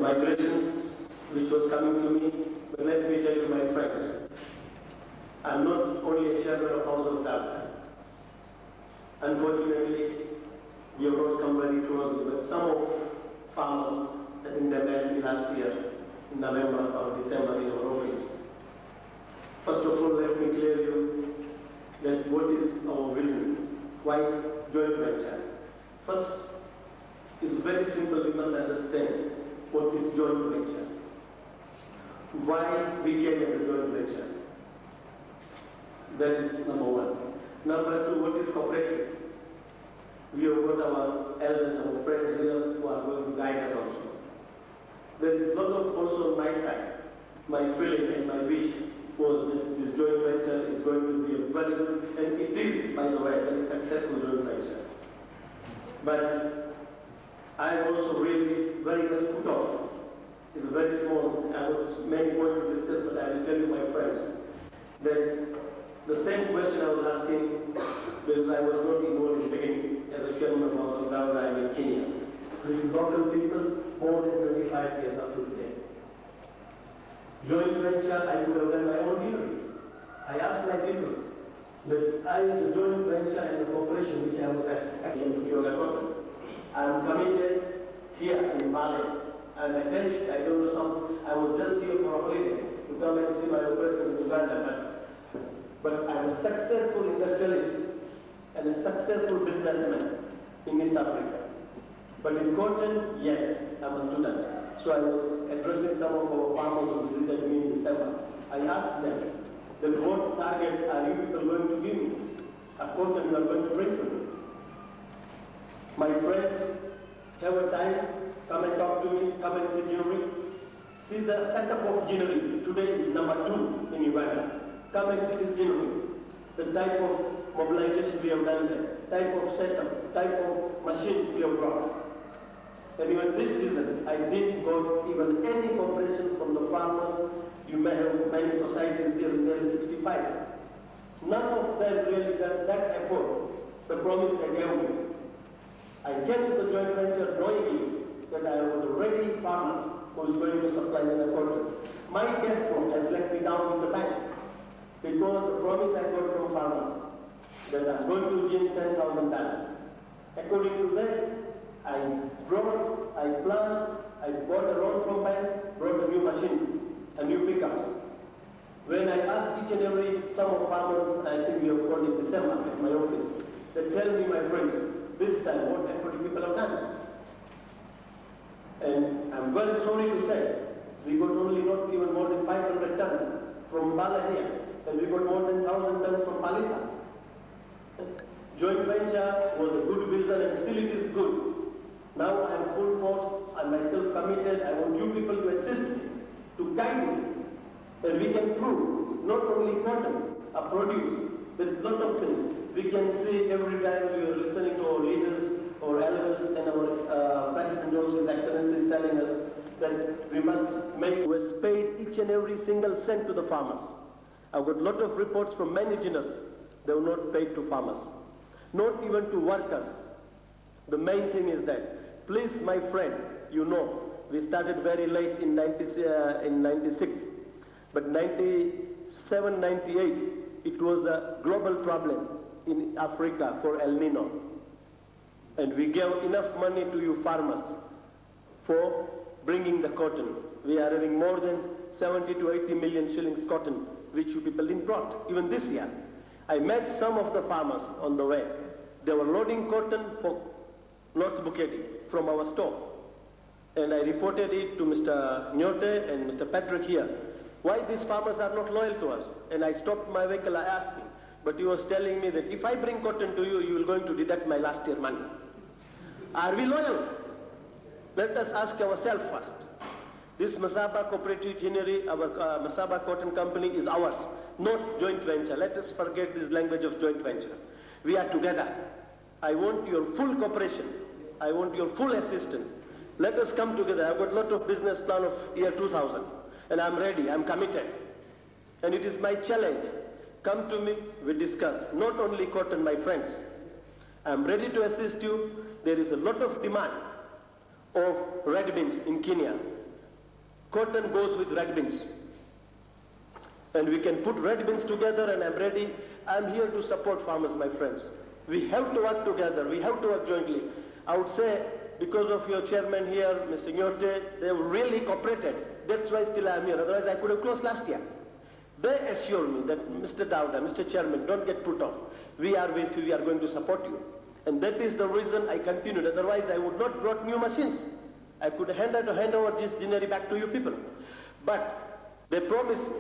Migrations which was coming to me, but let me tell you, my friends, I'm not only a chairman of House of Government. Unfortunately, we have not come very closely, but some of farmers, I think they met me last year in November or December in our office. First of all, let me clear you that what is our vision? Why joint venture? First, it's very simple. We must understand what is joint venture. Why we came as a joint venture? That is number one. Number two, what is cooperative? We have got our elders, our friends here who are going to guide us also. There is a lot of also on my side. My feeling and my wish was that this joint venture is going to be a very good, and it is, by the way, a very successful joint venture. But I am also really very much put off. It's very small. I have many points to discuss, but I will tell you, my friends, that the same question I was asking because I was not involved in the beginning as a chairman of House of Government. I'm in Kenya. With local people more than 25 years up to today. Joint venture, I could have done my own theory. I asked my people that the joint venture and the corporation which I was at in Uganda, I'm committed here in Mali. And I don't know I was just here for a holiday to come and see my operations in Uganda, but I'm a successful industrialist and a successful businessman in East Africa. But in cotton, yes, I'm a student. So I was addressing some of our farmers who visited me in December. I asked them, that what target are you people going to give me? A cotton you are going to bring to me? My friends, have a time, come and talk to me, come and see Ginnery. See the setup of Ginnery. Today is number 2 in Uganda. Come and see this Ginnery. The type of mobilization we have done there, type of setup, type of machines we have brought. And even this season, I didn't got even any cooperation from the farmers. You may have many societies here in there, 65. None of them really done that effort, the promise they gave me. I came to the joint venture knowing that I was already farmers who is going to supply me the cotton. My cash flow has let me down in the bank because the promise I got from farmers that I'm going to gin 10,000 tons. According to that, I brought, I planned, I bought a loan from bank, brought the new machines and new pickups. When I asked each and every, some of farmers, I think we have called in December at my office, they tell me, my friends, this time what effort people have done. And I'm very sorry to say, we got only not even more than 500 tons from Bala here, and we got more than 1,000 tons from Palisa. Joint venture was a good vision and still it is good. Now I am full force, I myself committed, I want you people to assist me, to guide me. And we can prove, not only cotton, a produce, there is a lot of things. We can see every time we are listening to our leaders, our elders, and our President also, His Excellency, is telling us that we must make us paid each and every single cent to the farmers. I've got a lot of reports from managers, they were not paid to farmers, not even to workers. The main thing is that, please, my friend, you know, we started very late in 96, but 97, 98, it was a global problem in Africa for El Nino. And we gave enough money to you farmers for bringing the cotton. We are having more than 70 to 80 million shillings cotton, which you people didn't brought, even this year. I met some of the farmers on the way. They were loading cotton for North Bukedi from our store. And I reported it to Mr. Nyote and Mr. Patrick here. Why these farmers are not loyal to us? And I stopped my vehicle, I asked him. But he was telling me that if I bring cotton to you, you will going to deduct my last year money. Are we loyal? Let us ask ourselves first. This Masaba Cooperative Ginnery, our Masaba Cotton Company is ours, not joint venture. Let us forget this language of joint venture. We are together. I want your full cooperation. I want your full assistance. Let us come together. I've got a lot of business plan of year 2000. And I'm ready, I'm committed. And it is my challenge. Come to me, we discuss. Not only cotton, my friends. I'm ready to assist you. There is a lot of demand of red beans in Kenya. cotton goes with red beans. And we can put red beans together, and I'm ready. I'm here to support farmers, my friends. We have to work together. We have to work jointly. I would say, because of your chairman here, Mr. Nyote, they really cooperated. That's why still I'm here. Otherwise, I could have closed last year. They assure me that, Mr. Dauda, Mr. Chairman, don't get put off. We are with you. We are going to support you. And that is the reason I continued. Otherwise, I would not brought new machines. I could hand over this deanery back to you people. But they promised me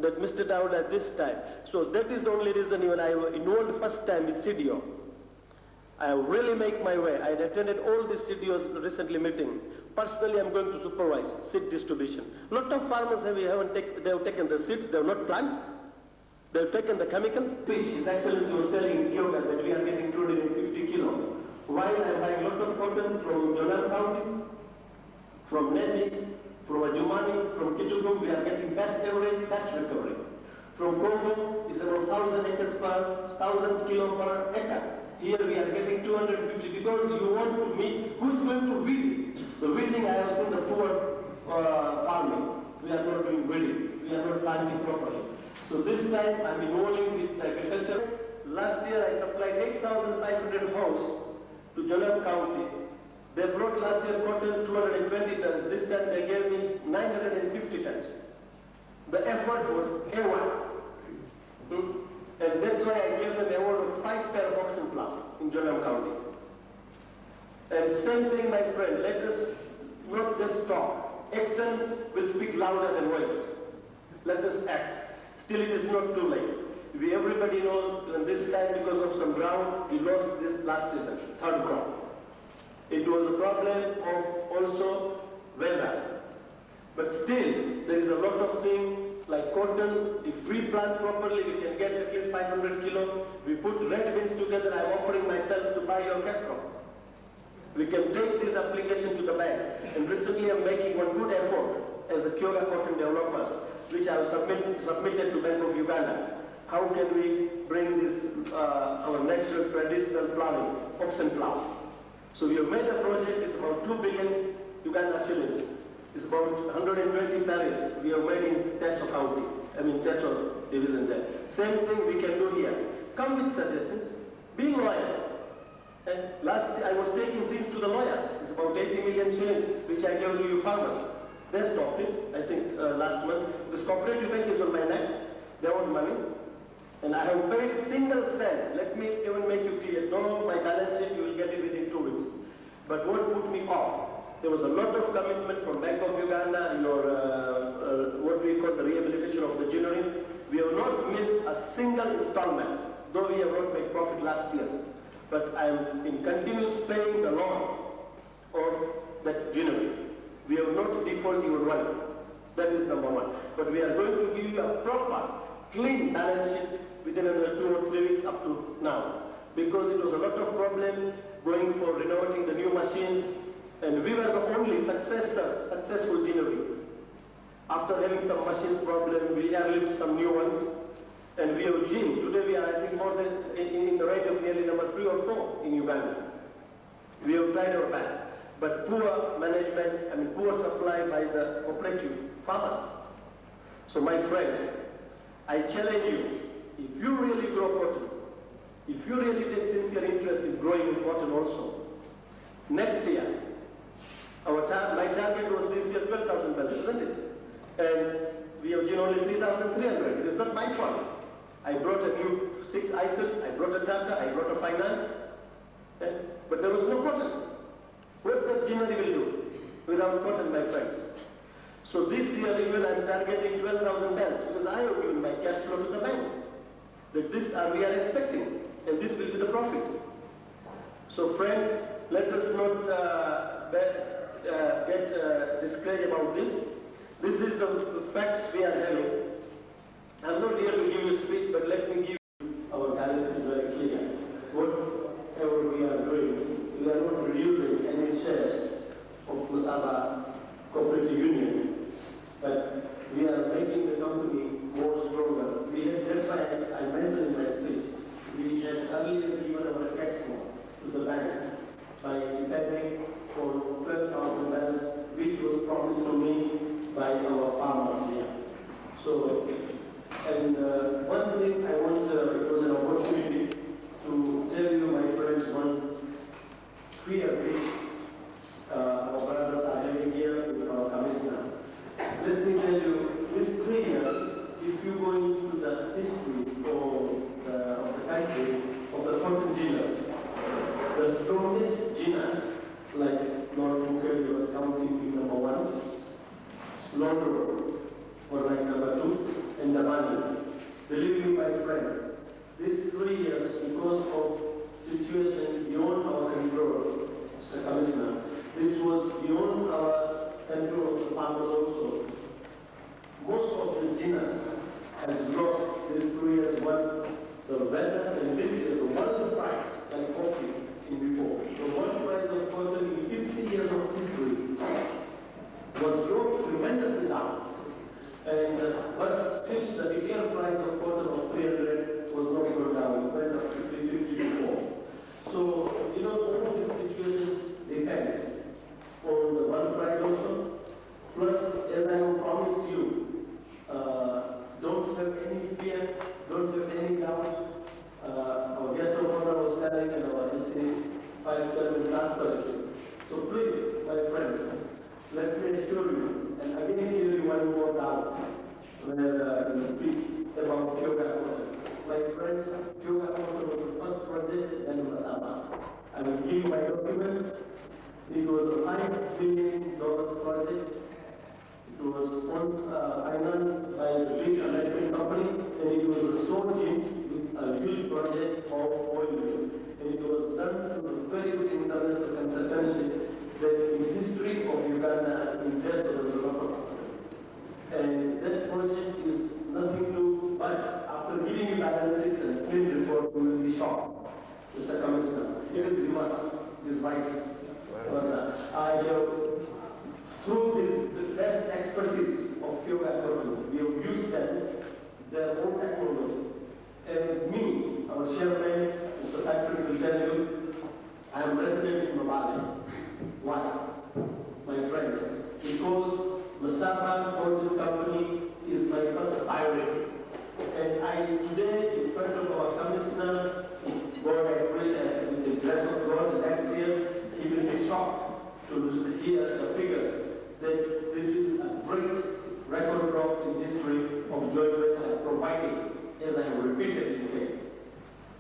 that Mr. Dauda this time. So that is the only reason even I was involved first time with CDO. I really make my way. I attended all the CDO's recently meeting. Personally, I'm going to supervise seed distribution. A lot of farmers they have taken the seeds, they have not planted. They have taken the chemical. His Excellency was telling in Kyoga that we are getting 250 kilo. While I'm buying a lot of cotton from Jonam County, from Nedi, from Ajumani, from Kitugum, we are getting best average, best recovery. From Congo, it's about 1,000 acres per 1,000 kilo per acre. Here we are getting 250 because you want to meet who is going to weed. The weeding I have seen the poor farming. We are not doing weeding. We are not planting properly. So this time I'm involving with agriculture. Last year I supplied 8,500 homes to Jonam County. They brought last year cotton 220 tons. This time they gave me 950 tons. The effort was A1. And that's why I gave them the award of 5 pair of oxen plow in Jonam County. And same thing, my friend, let us not just talk. Actions will speak louder than voice. Let us act. Still it is not too late. Everybody knows that this time because of some drought, we lost this last season, third crop. It was a problem of also weather. But still, there is a lot of things like cotton. If we plant properly, we can get at least 500 kilo. We put red beans together. I'm offering myself to buy your cash crop. We can take this application to the bank. And recently I'm making one good effort as a Kyoga cotton developers, which I have submitted to Bank of Uganda. How can we bring this, our natural traditional plowing, oxen plow? So we have made a project, it's about 2 billion Uganda shillings. It's about 120 paris we have made in Teso County, Teso division there. Same thing we can do here. Come with suggestions, be loyal. And last I was taking things to the lawyer. It's about 80 million shillings, which I gave to you farmers. They stopped it, I think last month. This cooperative bank is on my neck. They want money. And I have paid single cent. Let me even make you clear. No, my balance sheet, you will get it within 2 weeks. But what put me off? There was a lot of commitment from Bank of Uganda, what we call the rehabilitation of the ginnery. We have not missed a single installment, though we have not made profit last year. But I am in continuous paying the loan of that ginnery. We have not defaulted even one. That is number one. But we are going to give you a proper, clean balance sheet within another 2 or 3 weeks up to now. Because it was a lot of problem going for renovating the new machines. And we were the only successful ginnery. After having some machines problem, we airlift some new ones. And we have gin. Today we are, I think, more than in the rate of nearly number 3 or 4 in Uganda. We have tried our best. But poor management, poor supply by the cooperative farmers. So my friends, I challenge you, if you really grow cotton, if you really take sincere interest in growing cotton also, next year, my target was this year 12,000 bells, isn't it? And we have gin only 3,300. It is not my fault. I brought a new 6 ISIS, I brought a Tata, I brought a finance, but there was no cotton. What the ginnery will do without cotton, my friends? So this year even I am targeting 12,000 bells because I have given my cash flow to the bank. That this we are expecting, and this will be the profit. So friends, let us not get discouraged about this. This is the facts we are having. I'm not here to give you a speech, but let me give you our balance is very clear. Whatever we are doing, we are not reducing any shares of Masaba Cooperative Union, but we are making the company more stronger. That's why I mentioned in my speech, we had earlier given our tax to the bank by paying for 12,000 bells, which was promised to me by our farmers here. So, and one thing I want, it was an opportunity to tell you, my friends, one clear wish our brothers are having here with our commissioner. Let me tell you, these 3 years, if you go into the history of the country, of the cotton genus, the strongest genus, like Lord Mukherjee was counting being number 1, London was like number 2, and the money. Believe me, my friend, these 3 years, because of situation beyond our control, Mr. Commissioner, this was beyond our control of the farmers also. Most of the genus has lost these 3 years, one, the weather, and this year, the world price, like coffee in before. The world price of cotton in 50 years of history was dropped tremendously down. And, but still, the retail price of cotton of 300 was not going down. It went up to 354. So, you know, all these situations depends on the world price also. Plus, as I have promised you, don't have any fear, don't have any doubt. Our guest of honor was telling and our LC 512 transparency. So please, my friends, let me assure you, and again tell you one more doubt when we speak about Kyoga Cotton. My friends, Kyoga Cotton was the first project in Masaba. I will give you my documents. It was a $5 billion project. It was financed by a big American company, and it was a Sojins, a huge project of oil mill. And it was done through a very good international consultancy that in the history of Uganda, in there was a lot of. And that project is nothing new, but after giving you balances and clean report, you will be shocked, Mr. Commissioner. It is reverse, this vice versa. Through this, the best expertise of Kyoga Cotton, we have used them, their own technology. And me, our chairman, Mr. Patrick, will tell you, I am resident in Mobile. Why? My friends, because Masaba Cotton Company is my first priority. And I today, in front of our commissioner, God, I pray that with the grace of God, next year, he will be shocked to hear the figures that this is a great record drop in history of joint venture, providing, as I have repeatedly said,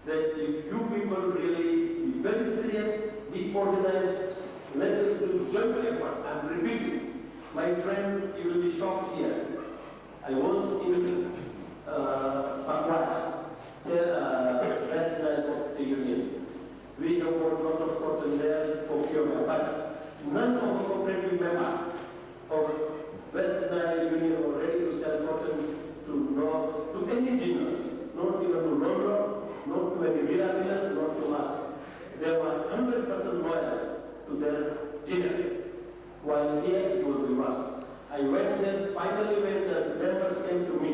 that if you people really be very serious, be organized, let us do joint effort. I'm repeating, my friend, you will be shocked here. I was in Pakwat, West Nile of the Union. We have got a lot of cotton there for Kyoga, but none of the cooperative members of West Nile Union were ready to sell cotton to any genus, not even to London, not to any Mirabilis, not to us. They were 100% loyal to their genus, while here it was reversed. I went there, finally when the members came to me,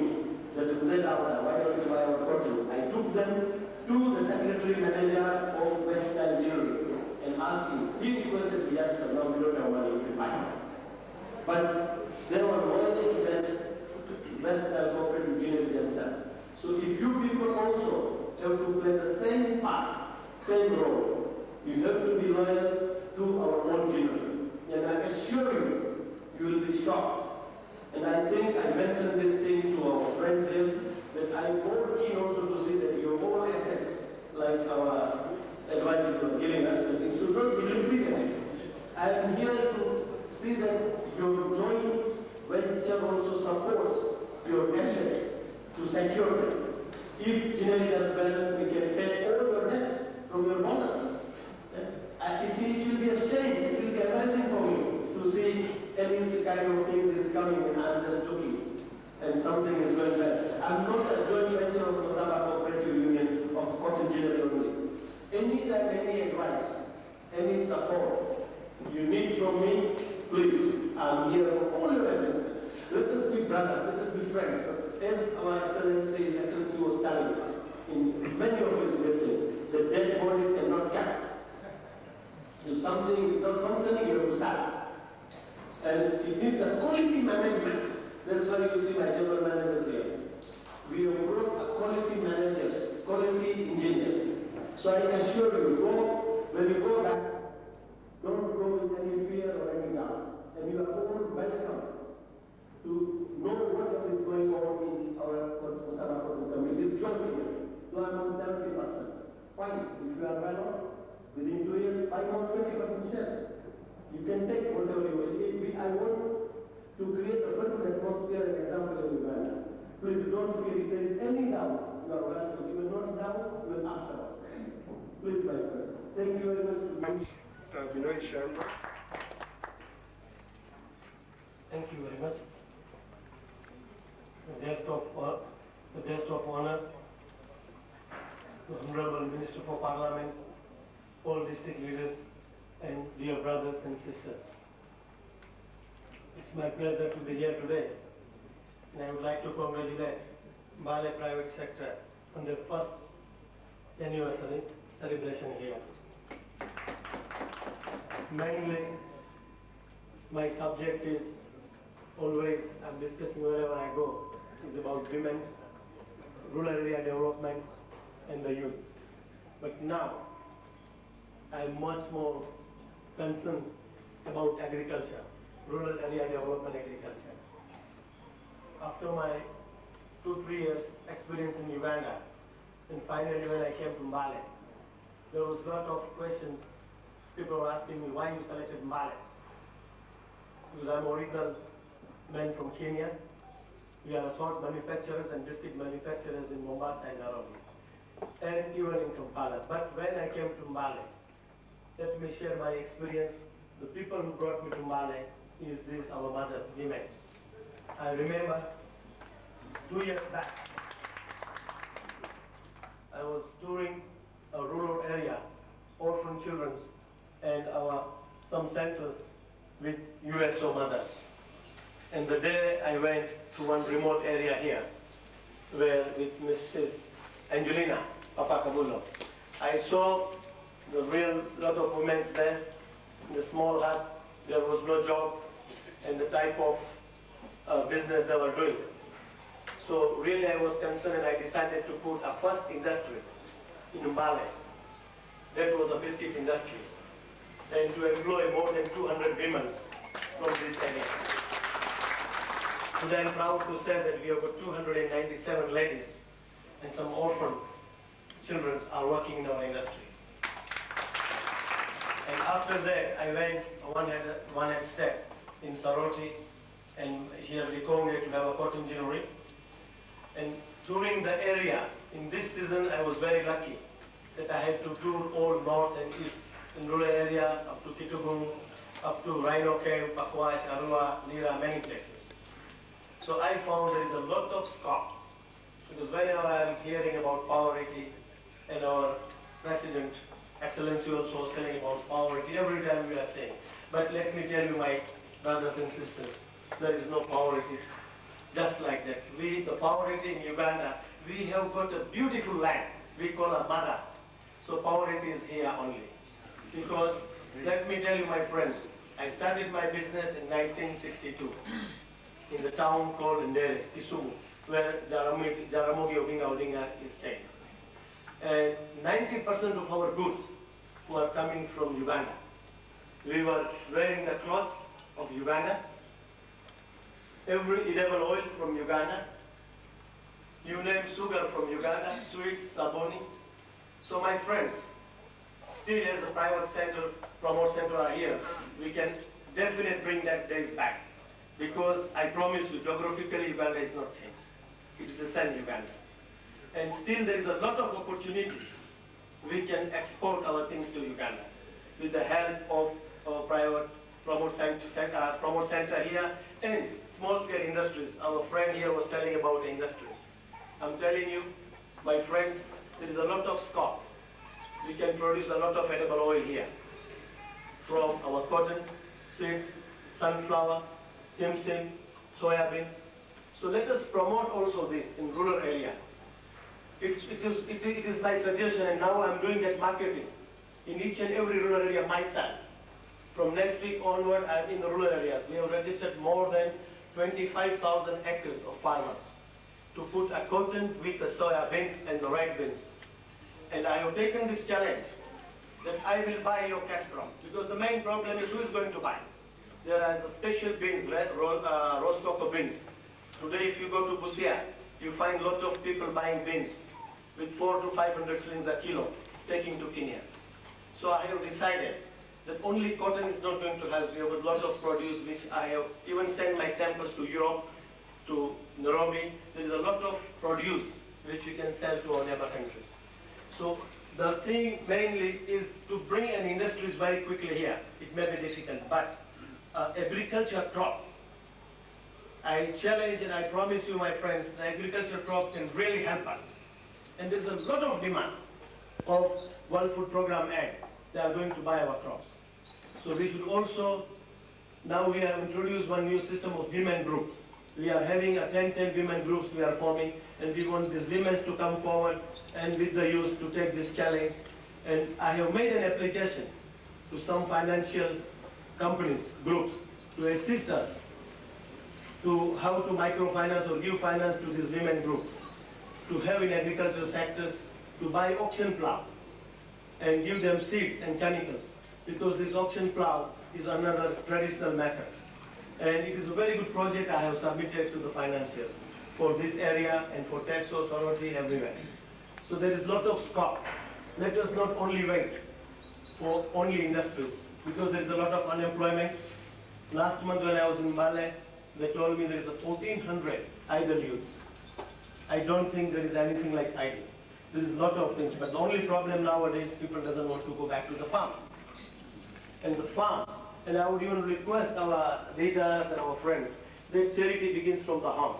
that said, why don't you buy our cotton? I took them to the secretary manager of West Nile Jewelry and asked him. He requested, yes, sir, now we don't have money to buy. But they were loyal to that West Nile cooperative jewelry themselves. So if you people also have to play the same part, same role, you have to be loyal to our own jewelry. And I assure you, you will be shocked. And I think I mentioned this thing to our friends here, that I'm more keen also to see that your own assets, like our advisors are giving us, that it should not be replicated. I am here to see that your joint venture also supports your assets to secure them. If Ginelli does well, we can pay all your debts from your bonus. It will be a shame, it will be embarrassing for me to see any kind of things is coming and I'm just looking and something is going bad. I'm not a joint venture of Masaba Cooperative Union of Cotton Ginelli only. Anytime, any advice, any support you need from me, please, I'm here for all your assistance. Let us be brothers, let us be friends. But as our Excellency, His Excellency was telling in many of his meetings, the dead bodies cannot count. If something is not functioning, you have to stop. And it needs a quality man management. That's why you see my general managers here. We have brought quality managers, quality engineers. So I assure you, when you go back, don't go with any fear or any doubt. And you are all welcome to know what is going on in our Musama community. It's your children. So I'm on 70%. Fine. If you are well off, within 2 years, I want 20% shares. You can take whatever you will. I want to create a better atmosphere and example in Uganda. Please don't feel if there is any doubt, you are welcome. You will not now, you will afterwards. Please, Vice President. Thank you very much. Thank you very much. The guest of honor, the Honorable Minister for Parliament, all district leaders, and dear brothers and sisters. It's my pleasure to be here today, and I would like to congratulate Mbale private sector on their first anniversary celebration here. Mainly, my subject is always, I'm discussing wherever I go, is about women's, rural area development, and the youth. But now, I'm much more concerned about agriculture, rural area development agriculture. After my 2-3 years experience in Uganda, and finally when I came to Mbale, there was a lot of questions. People were asking me why you selected Mbale. Because I'm original man from Kenya. We are salt manufacturers and district manufacturers in Mombasa and Nairobi, and even in Kampala. But when I came to Mbale, let me share my experience. The people who brought me to Mbale is these our mothers, women. I remember 2 years back, I was touring a rural area, orphan children, and some centers with USO mothers. And the day I went to one remote area here, where with Mrs. Angelina Papakabulo, I saw the real lot of women there in the small hut. There was no job, and the type of business they were doing. So really I was concerned, and I decided to put a first industry in Mbale. That was a biscuit industry, and to employ more than 200 women from this area. Today I'm proud to say that we have got 297 ladies and some orphan children are working in our industry. And after that, I went one head step in Saroti and here Likonge to have a cotton ginnery. And touring the area, in this season I was very lucky that I had to tour all north and east in rural area, up to Kitugung, up to Rhino Cave, Pakwach, Arua, Lira, many places. So I found there is a lot of scope, because whenever I am hearing about poverty, and our President, Excellency also was telling about poverty, every time we are saying. But let me tell you, my brothers and sisters, there is no poverty just like that. The poverty in Uganda, we have got a beautiful land, we call a mother. So poverty is here only. Because, let me tell you, my friends, I started my business in 1962 in the town called Ndere, Kisumu, where Jaramogi Oginga Odinga is staying. And 90% of our goods were coming from Uganda. We were wearing the clothes of Uganda, every edible oil from Uganda, you name sugar from Uganda, sweets, saboni. So my friends, still as a private center, promote center are here, we can definitely bring that days back. Because I promise you, geographically Uganda is not changed. It's the same Uganda. And still there is a lot of opportunity. We can export our things to Uganda with the help of our private promote center here and small-scale industries. Our friend here was telling about industries. I'm telling you, my friends, there is a lot of scope. We can produce a lot of edible oil here from our cotton, seeds, sunflower, simsim, soya beans. So let us promote also this in rural area. It is my suggestion, and now I'm doing that marketing in each and every rural area myself. From next week onward, I'm in the rural areas. We have registered more than 25,000 acres of farmers to put a cotton with the soya beans and the red beans. And I have taken this challenge that I will buy your cash crop, because the main problem is who is going to buy. There are special beans, roast cocoa beans. Today if you go to Busia, you find a lot of people buying beans with 400 to 500 shillings a kilo, taking to Kenya. So I have decided that only cotton is not going to help. We have a lot of produce which I have even sent my samples to Europe, to Nairobi. There is a lot of produce which we can sell to our neighbor countries. So the thing mainly is to bring an industries very quickly here. It may be difficult, but agriculture crop, I challenge and I promise you, my friends, the agriculture crop can really help us. And there's a lot of demand of World Food Program aid. They are going to buy our crops. So we should also, now we have introduced one new system of women groups. We are having a 10 women groups we are forming, and we want these women to come forward and with the youth to take this challenge. And I have made an application to some financial companies, groups, to assist us to how to microfinance or give finance to these women groups, to have in agricultural sectors, to buy auction plow and give them seeds and chemicals, because this auction plow is another traditional method. And it is a very good project I have submitted to the financiers for this area and for Teso, Sorority, everywhere. So there is a lot of scope. Let us not only wait for only industries, because there is a lot of unemployment. Last month when I was in Male, they told me there is 1,400 idle youths. I don't think there is anything like idle. There is a lot of things, but the only problem nowadays, people doesn't want to go back to the farms. And the farms, and I would even request our leaders and our friends, that charity begins from the home.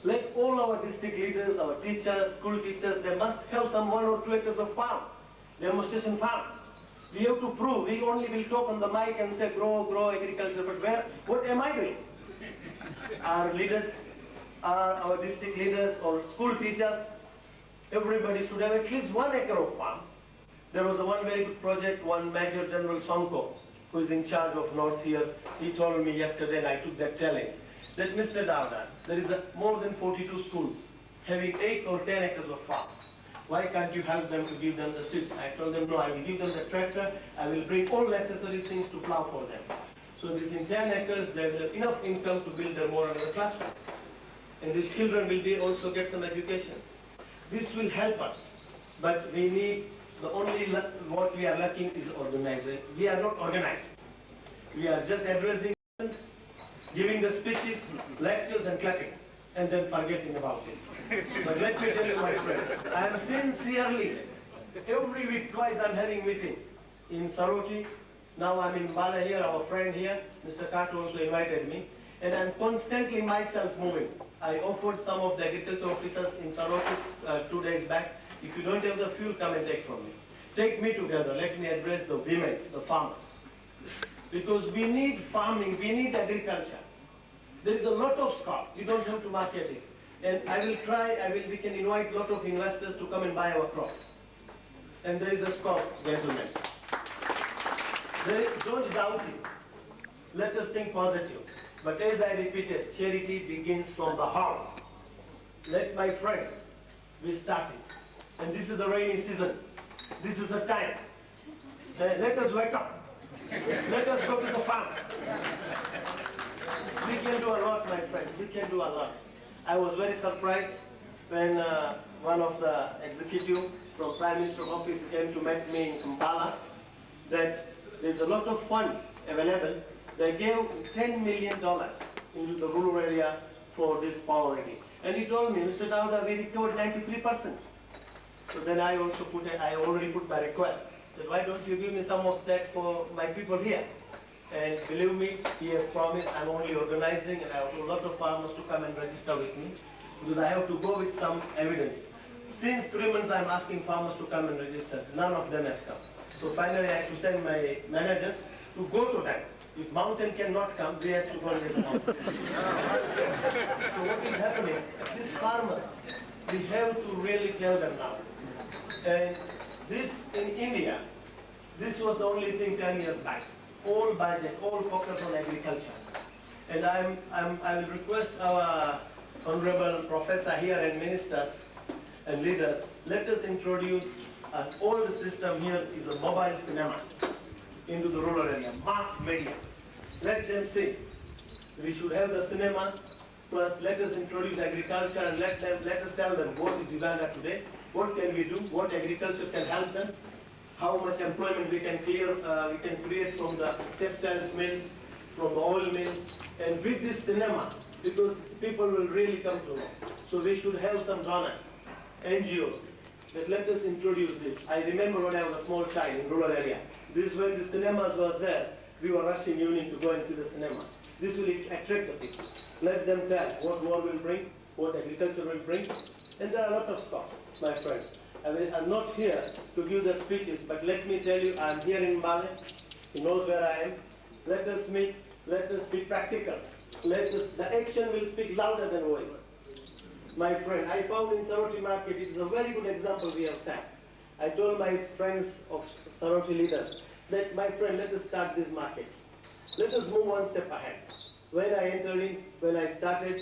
Let all our district leaders, our teachers, school teachers, they must have some 1 or 2 acres of farm, demonstration farm. We have to prove. We only will talk on the mic and say grow agriculture, but what am I doing? Our leaders, our district leaders or school teachers, everybody should have at least 1 acre of farm. There was one very good project, one Major General Sonko, who is in charge of North here. He told me yesterday, and I took that challenge, that Mr. Dowda, there is more than 42 schools having 8 or 10 acres of farm. Why can't you help them to give them the seeds? I told them, no, I will give them the tractor. I will bring all necessary things to plow for them. So this in 10 acres, they will have enough income to build their more another classroom. And these children will be also get some education. This will help us, but we need, the only what we are lacking is organizing. We are not organized. We are just addressing, giving the speeches, lectures and clapping, and then forgetting about this. But let me tell you, my friends, I am sincerely, every week, twice I'm having meeting in Saroti. Now I'm in Bala here, our friend here, Mr. Kato also invited me, and I'm constantly myself moving. I offered some of the agriculture officers in Saroti 2 days back, if you don't have the fuel, come and take from me. Take me together, let me address the women, the farmers. Because we need farming, we need agriculture. There is a lot of scope, you don't have to market it. And I will try, we can invite a lot of investors to come and buy our crops. And there is a scope, gentlemen. Don't doubt it. Let us think positive. But as I repeated, charity begins from the heart. Let my friends, we started. And this is a rainy season. This is the time. Let us wake up. Let us go to the farm. We can do a lot, my friends. We can do a lot. I was very surprised when one of the executive from Prime Minister's office came to meet me in Kampala, that there's a lot of fund available. They gave $10 million into the rural area for this poverty. And he told me, Mr. Dowda, we recovered 93%. So then I also I already put my request, that why don't you give me some of that for my people here? And believe me, he has promised. I'm only organizing, and I have a lot of farmers to come and register with me, because I have to go with some evidence. Since 3 months I'm asking farmers to come and register, none of them has come. So finally I have to send my managers to go to them. If mountain cannot come, they has to go and get the mountain. So what is happening? These farmers, we have to really tell them now. And this in India, this was the only thing 10 years back. All budget, all focus on agriculture. And I will request our honorable professor here and ministers and leaders, let us introduce an old system here is a mobile cinema into the rural area, mass media. Let them see. We should have the cinema, plus let us introduce agriculture and let us tell them what is Uganda today, what can we do, what agriculture can help them, how much employment we can create from the textiles mills, from the oil mills, and with this cinema, because people will really come to know. So we should have some donors, NGOs, that let us introduce this. I remember when I was a small child in rural area, this is when the cinemas was there. We were rushing evening to go and see the cinema. This will attract the people. Let them tell what war will bring, what agriculture will bring. And there are a lot of stops, my friends. I'm not here to give the speeches, but let me tell you, I'm here in Mbale. He knows where I am. Let us meet. Let us be practical. The action will speak louder than voice. My friend, I found in Saroti market, it is a very good example we have set. I told my friends of Saroti leaders, that my friend, let us start this market. Let us move one step ahead. When I entered in, when I started,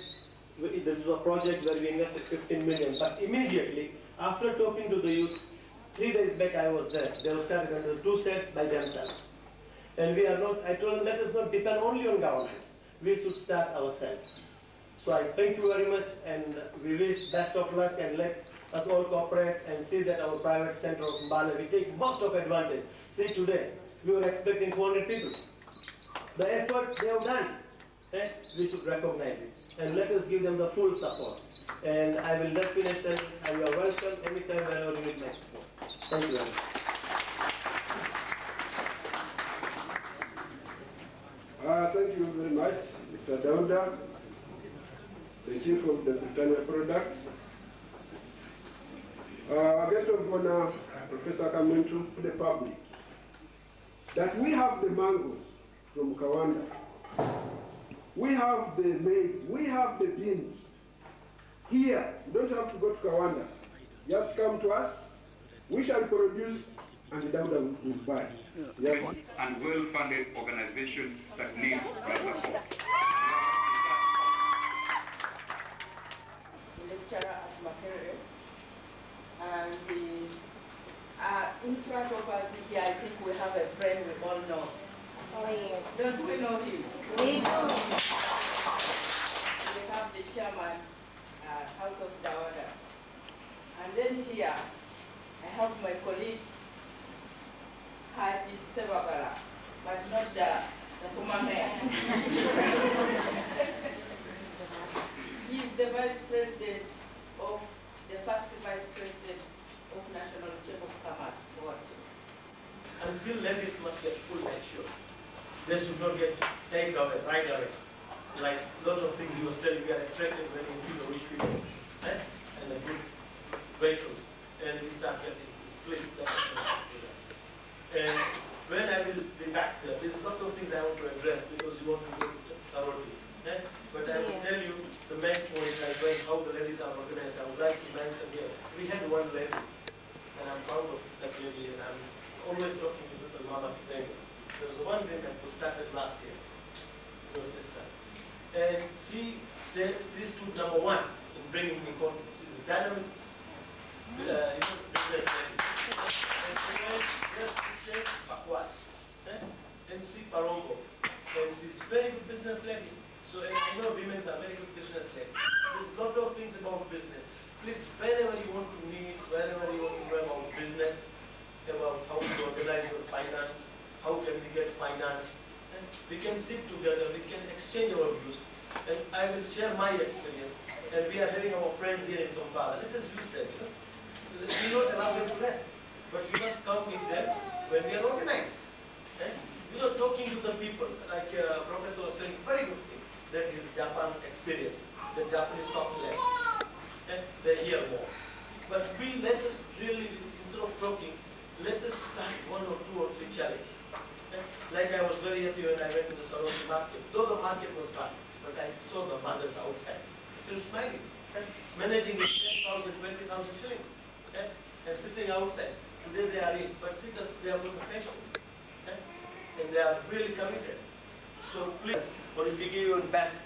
this is a project where we invested 15 million, but immediately, after talking to the youth, 3 days back I was there. They were started under 2 sets by themselves. And we are not, I told them, let us not depend only on government. We should start ourselves. So I thank you very much, and we wish best of luck, and let us all cooperate and see that our private center of Mbale, we take most of advantage. See today, we were expecting 400 people. The effort they have done, we should recognize it. And let us give them the full support. And I will definitely tell you, you are welcome anytime whenever you need my support. Thank you very much. Thank you very much, Mr. Daunda, the Chief of the Britannia Product. Guest of honor, Professor Kamentu, to the public, that we have the mangoes from Kawanda, we have the maize, we have the beans. Here, you don't have to go to Kawanda. Just come to us, we shall produce, and the Daunda will buy. Yes. And well-funded organization that needs our support. Lecturer at Makerere, and in front of us here, I think we have a friend we all know. Oh yes. Don't we know him? We do. We have the chairman, House of Dawada. And then here, I have my colleague, Haji Sebagara, but not the former mayor. He is the vice president of the first vice president of National Chamber of Commerce Board. Until ladies must get full mature, they should not get taken away right away. Like a lot of things he was telling, we are attracted when we see the rich people and the good vehicles, and we start getting this place that. And when I will be back there, there's a lot of things I want to address because you want to go to Saroti. But I will tell you the main point, like how the ladies are organized. I would like to mention here. We had one lady, and I'm proud of that lady, and I'm always talking to the mama today. There was one woman who started last year, your sister. And she stood number one in bringing me confidence. She's a dynamic business lady. And she went just to stay backward. And she Parongo. And she's a very good business lady. So and I know women are very good business lady. There's a lot of things about business. Please, whenever you want to meet, whenever you want to know about business, about how to organize your finance, how can we get finance, we can sit together, we can exchange our views, and I will share my experience. And we are having our friends here in Kampala. Let us use them. We don't allow them to rest, but we must come with them when we are organized. We are talking to the people, like Professor was telling, very good thing, that his Japan experience, the Japanese talks less, they hear more. But let us really, instead of talking, let us start 1 or 2 or 3 challenges. Like I was very happy when I went to the Saroti market, though the market was dry, but I saw the mothers outside, still smiling, managing with 10,000, 20,000 shillings, and sitting outside. Today they are in, but see, they have got the patience, and they are really committed. So please, or if you give your best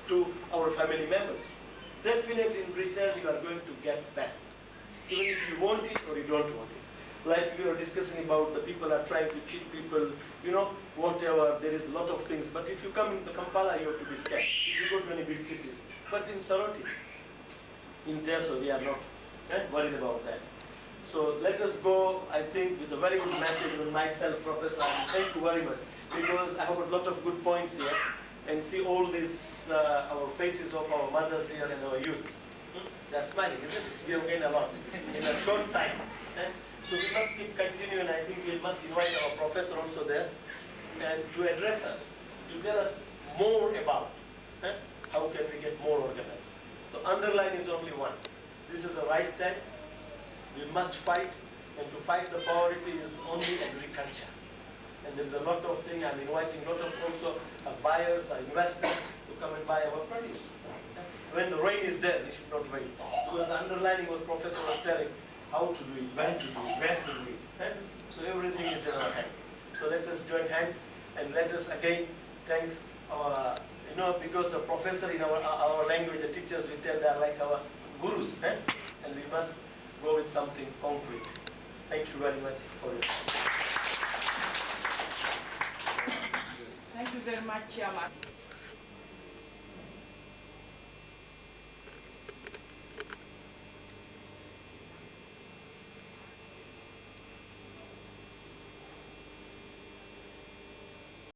to our family members, definitely in return you are going to get best. Even if you want it or you don't want it. Like we were discussing about the people are trying to cheat people, whatever, there is a lot of things. But if you come into Kampala, you have to be scared. If you go to any big cities. But in Saroti, in Teso, we are not worried about that. So let us go, I think, with a very good message on myself, Professor. Thank you very much. Because I have a lot of good points here. And see all these, our faces of our mothers here and our youths. They're smiling, isn't it? We have gained a lot in a short time. So we must keep continuing. I think we must invite our professor also there and to address us, to tell us more about how can we get more organized. The underline is only one. This is the right time. We must fight, and to fight the poverty is only agriculture. And there's a lot of things. I'm inviting a lot of also buyers, investors to come and buy our produce. When the rain is there, we should not wait. Because the underlining was Professor was telling how to do it, when to do it, where to do it. So everything is in our hand. So let us join hand and let us again thank our, because the professor in our language, the teachers, we tell they are like our gurus. And we must go with something concrete. Thank you very much for your time. Thank you very much, Chairman.